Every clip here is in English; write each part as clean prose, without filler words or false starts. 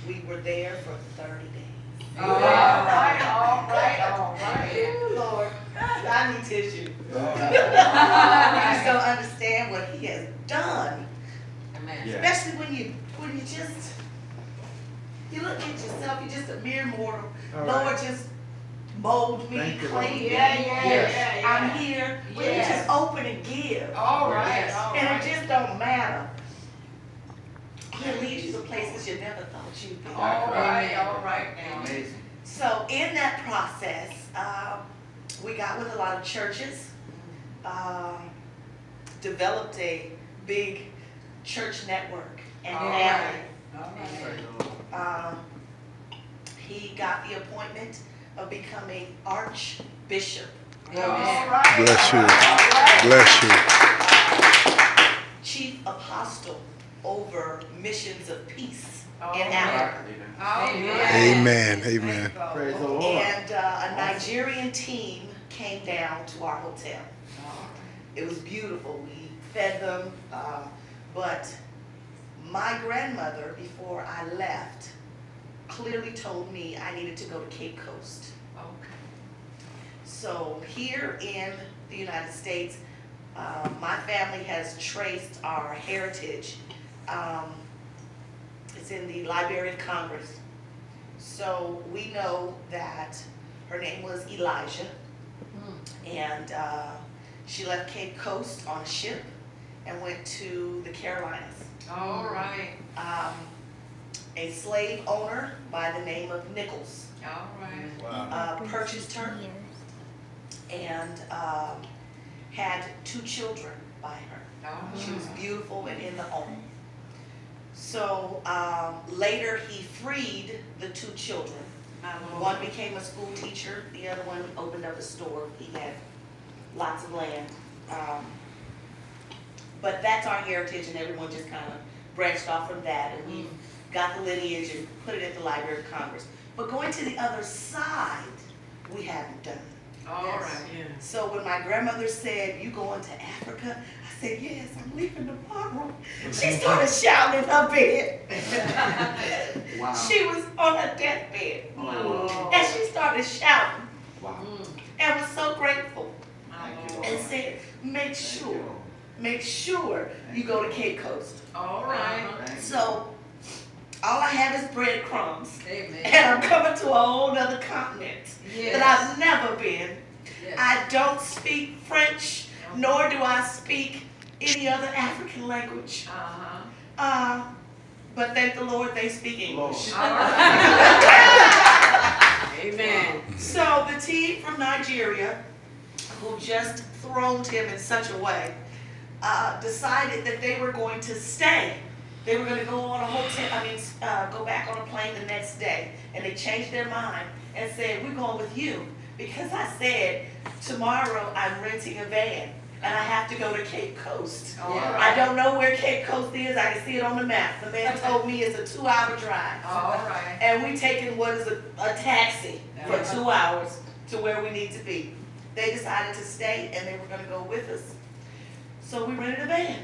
We were there for 30 days. All right, all right, all right. Ooh, Lord, I need tissue. Oh. I just don't understand what he has done. Amen. Yeah. Especially when you just, you look at yourself, you're just a mere mortal. All Lord, right. just mold me, Thank you, clean Lord. me. Yeah. I'm here. Will you Yes. just open and give? All right, Yes. all And right. it just don't matter. He'll lead you to places you never thought you'd be. All right now. Amazing. So in that process, we got with a lot of churches, developed a big church network and All family. All right. He got the appointment of becoming Archbishop. All right. Bless you. All right. Bless you. Chief Apostle over missions of peace All in right. Africa. Amen. Amen. Praise the Lord. And a Nigerian team came down to our hotel. It was beautiful. We fed them, but my grandmother, before I left, clearly told me I needed to go to Cape Coast. Okay. So here in the United States, my family has traced our heritage. It's in the Library of Congress. So we know that her name was Elijah, and she left Cape Coast on a ship and went to the Carolinas. All right. A slave owner by the name of Nichols All right. Wow. purchased her and had 2 children by her. All She was right. beautiful and in the home. So later he freed the 2 children. One became a school teacher, the other one opened up a store. He had lots of land. But that's our heritage, and everyone just kind of branched off from that, and we got the lineage and put it at the Library of Congress. But going to the other side, we haven't done it. All right. So when my grandmother said, "You going to Africa?" I said, "Yes, I'm leaving tomorrow." She started shouting in her bed. Wow. She was on her deathbed. Oh. And she started shouting Wow. and was so grateful Thank you, and Lord. said, Thank you. make sure you go to Cape Coast. All right. Thank you. So all I have is breadcrumbs. Amen. And I'm coming to a whole other continent that I've never been. Yes. I don't speak French, nor do I speak any other African language. Uh-huh. But thank the Lord they speak English. All right. Amen. So the team from Nigeria, who just throned him in such a way, decided that they were going to stay. They were going to go on a go back on a plane the next day. And they changed their mind and said, "We're going with you." Because I said, tomorrow I'm renting a van and I have to go to Cape Coast. All I right. don't know where Cape Coast is. I can see it on the map. The man told me it's a 2-hour drive. All right. And we taking what is a taxi for 2 hours to where we need to be. They decided to stay and they were going to go with us. So we rented a van,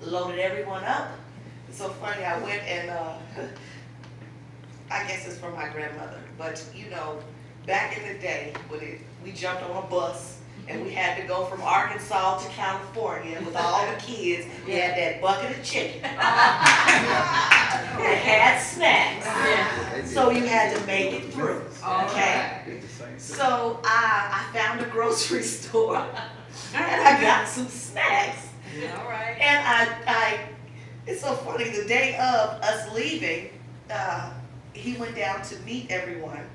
loaded everyone up. It's so funny, I went and, I guess it's from my grandmother, but you know, back in the day when we jumped on a bus and we had to go from Arkansas to California with all the kids, we had that bucket of chicken. It had snacks, so you had to make it through, okay? So I found a grocery store and I got some snacks. All right. And it's so funny, the day of us leaving, he went down to meet everyone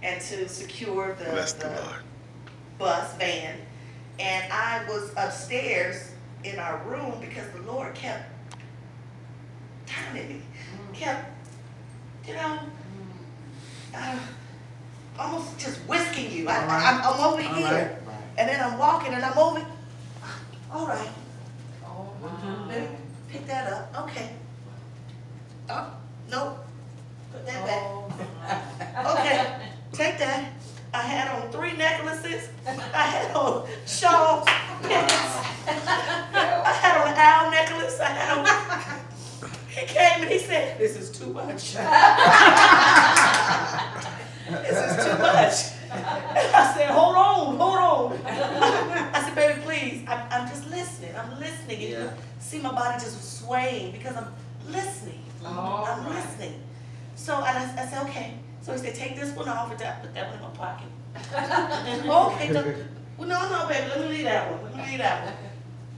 and to secure Bless the the Lord. bus van. And I was upstairs in our room because the Lord kept turning me, kept, almost just whisking you. I'm over here. Right. And then I'm walking and I'm over. All right. Oh, Let me pick that up. Okay. Oh, nope. Put that back. Okay. Take that. I had on 3 necklaces. I had on shawls, pants. I had on an owl necklace. He came and he said, "This is is too much. This is too much. I said, hold on. I said, baby, please, I'm just listening. I'm listening. And you see my body just swaying because I'm listening. I'm listening. So and I said, okay. So he said, take this one off and put that one in my pocket. Okay. Well, no, baby, let me leave that one.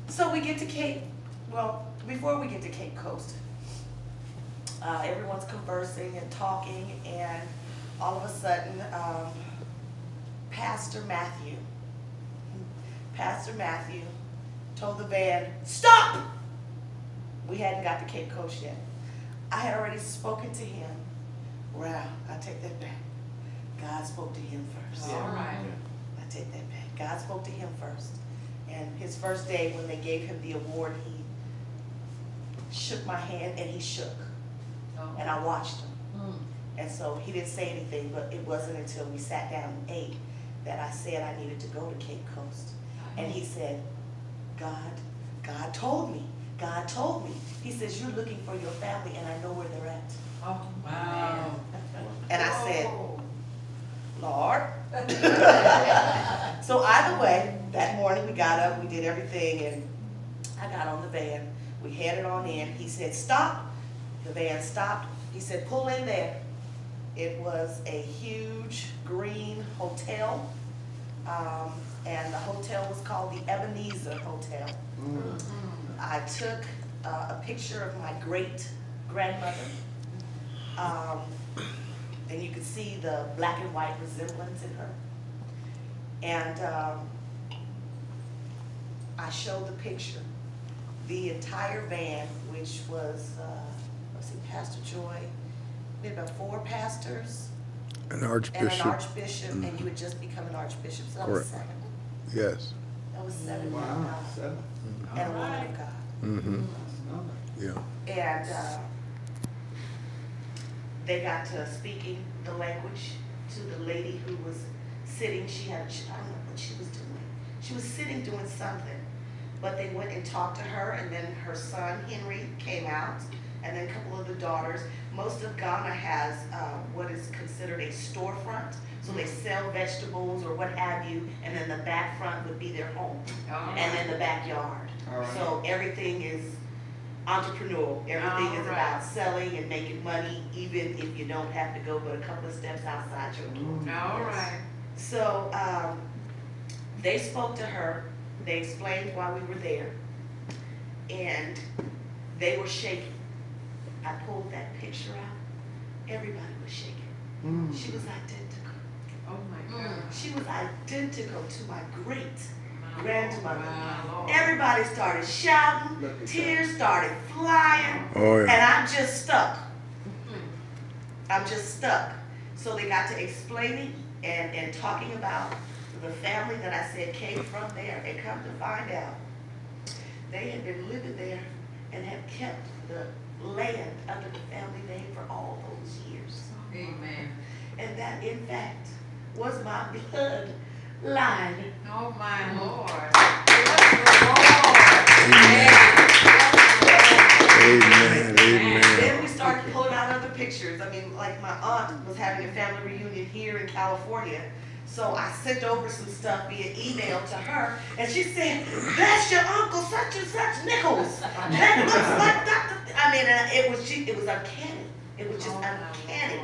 So we get to Cape, well, before we get to Cape Coast, everyone's conversing and talking, and all of a sudden, Pastor Matthew told the van, stop! We hadn't got to Cape Coast yet. I had already spoken to him. Wow, I take that back. God spoke to him first. All right. I take that back. God spoke to him first. And his first day when they gave him the award, he shook my hand and he shook. And I watched him. And so he didn't say anything, but it wasn't until we sat down and ate that I said I needed to go to Cape Coast. And he said, God told me. God told me. He says, you're looking for your family and I know where they're at. Oh, wow. And I said, Lord. So either way, that morning we got up, we did everything, and I got on the van. We headed on in. He said, stop. The van stopped. He said, pull in there. It was a huge green hotel, and the hotel was called the Ebenezer Hotel. I took a picture of my great-grandmother, and you could see the black and white resemblance in her. And I showed the picture. The entire van, which was, let's see, Pastor Joy, we had about 4 pastors An and an archbishop. archbishop, and you had just become an archbishop, so that was Correct. 7. Yes. That was 7 Wow, men of God 7. and a woman of God. Mm-hmm. That's another. Yeah. And they got to speaking the language to the lady who was sitting. I don't know what she was doing. She was sitting doing something. But they went and talked to her, and then her son, Henry, came out, and then a couple of the daughters. Most of Ghana has what is considered a storefront. So they sell vegetables or what have you, and then the back front would be their home, and then the backyard. All right. So everything is entrepreneurial. Everything is about selling and making money, even if you don't have to go but a couple of steps outside your door. All right. So they spoke to her. They explained why we were there, and they were shaking. I pulled that picture out. Everybody was shaking. She was identical. Oh my God. She was identical to my great-grandmother. Wow. Everybody started shouting. Look at Tears started flying. Oh, And yeah. I'm just stuck. I'm just stuck. So they got to explaining and talking about the family that I said came from there, and come to find out they had been living there and had kept the land under the family name for all those years. Amen. And that, in fact, was my blood line. Oh my Lord. Amen. Amen. Then we started pulling out other pictures. I mean, like my aunt was having a family reunion here in California. So I sent over some stuff via email to her, and she said, that's your uncle such and such Nichols. That looks like Dr. I mean, it was uncanny. It was just uncanny.